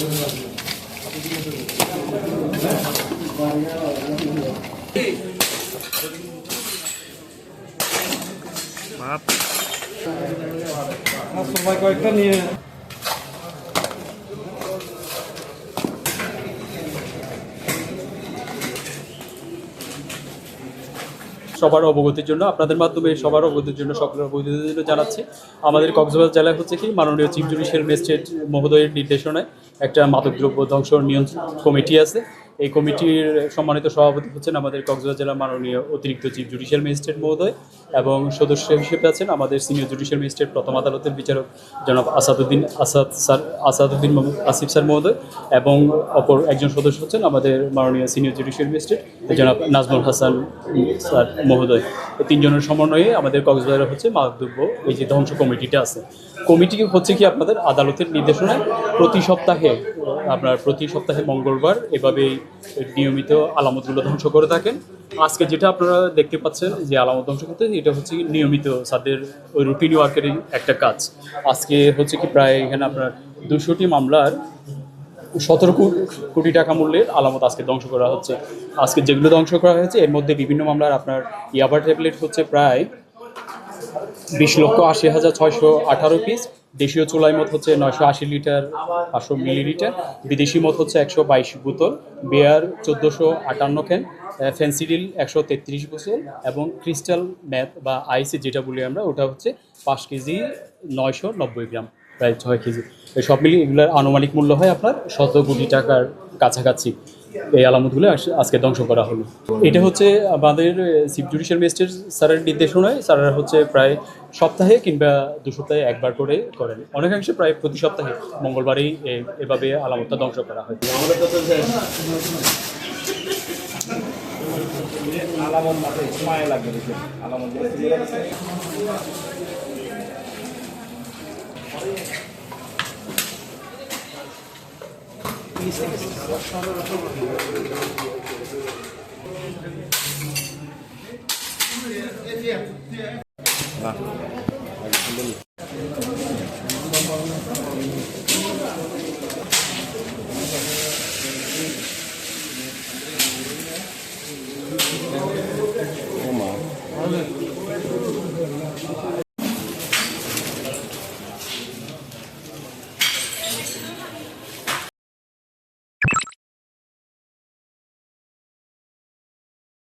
সবাই কয়েকটা নিয়ে সবার অবগতির জন্য আপনাদের মাধ্যমে সবার অবগতির জন্য সকলের অবগতির জন্য জানাচ্ছি আমাদের কক্সবাজার জেলায় হচ্ছে কি মাননীয় চিফ জুডিশিয়াল ম্যাজিস্ট্রেট মহোদয়ের নির্দেশনায় একটা মাদকদ্রব্য ধ্বংস নিয়ন্ত্রণ কমিটি আছে। এই কমিটির সম্মানিত সভাপতি হচ্ছেন আমাদের কক্সবাজার জেলার মাননীয় অতিরিক্ত চিফ জুডিশিয়াল ম্যাজিস্ট্রেট মহোদয় এবং সদস্য হিসেবে আছেন আমাদের সিনিয়র জুডিশিয়াল ম্যাজিস্ট্রেট প্রথম আদালতের বিচারক জনাব আসাদুদ্দিন আসিফ স্যার মহোদয় এবং অপর একজন সদস্য হচ্ছেন আমাদের মাননীয় সিনিয়র জুডিশিয়াল ম্যাজিস্ট্রেট জনাব নাজমুল হাসান স্যার মহোদয়। এই তিনজনের সমন্বয়ে আমাদের কক্সবাজারে হচ্ছে মাদকদ্রব্য এই যে ধ্বংস কমিটিটা আছে। কমিটি হচ্ছে কি আপনাদের আদালতের নির্দেশনায় প্রতি সপ্তাহে মঙ্গলবার এভাবেই নিয়মিত আলামতগুলো ধ্বংস করে থাকেন। আজকে যেটা আপনারা দেখতে পাচ্ছেন যে আলামত ধ্বংস করতে, এটা হচ্ছে নিয়মিত তাদের ওই রুটিন ওয়ার্কেরই একটা কাজ। আজকে হচ্ছে কি প্রায় এখানে আপনার 200টি মামলার 17 কোটি টাকা মূল্যের আলামত আজকে ধ্বংস করা হচ্ছে। আজকে যেগুলো ধ্বংস করা হয়েছে এর মধ্যে বিভিন্ন মামলার আপনার ইয়াবা ট্যাবলেট হচ্ছে প্রায় 20,80,618 পিস, দেশীয় চুলাই মদ হচ্ছে 980 লিটার 500 মিলিলিটার, বিদেশি মদ হচ্ছে 122 বোতল, বেয়ার 1458 ক্যান, ফেন্সিডিল 133 বোতল এবং ক্রিস্টাল ম্যাথ বা আইসি যেটা বলি আমরা ওটা হচ্ছে 5 কেজি 990 গ্রাম, প্রায় 6 কেজি। এই সব মিলিয়ে এগুলোর আনুমানিক মূল্য হয় আপনার 17 কোটি টাকার কাছাকাছি। এই আলামতগুলো আজকে ধ্বংস করা হলো। এটা হচ্ছে আমাদের চিফ জুডিশিয়াল ম্যাজিস্ট্রেট স্যারের নির্দেশনায় স্যারেরা হচ্ছে প্রায় সপ্তাহে কিংবা 2 সপ্তাহে একবার করে করেন, অনেকাংশে প্রায় প্রতি সপ্তাহে মঙ্গলবারেই এভাবে আলামতটা ধ্বংস করা হয়।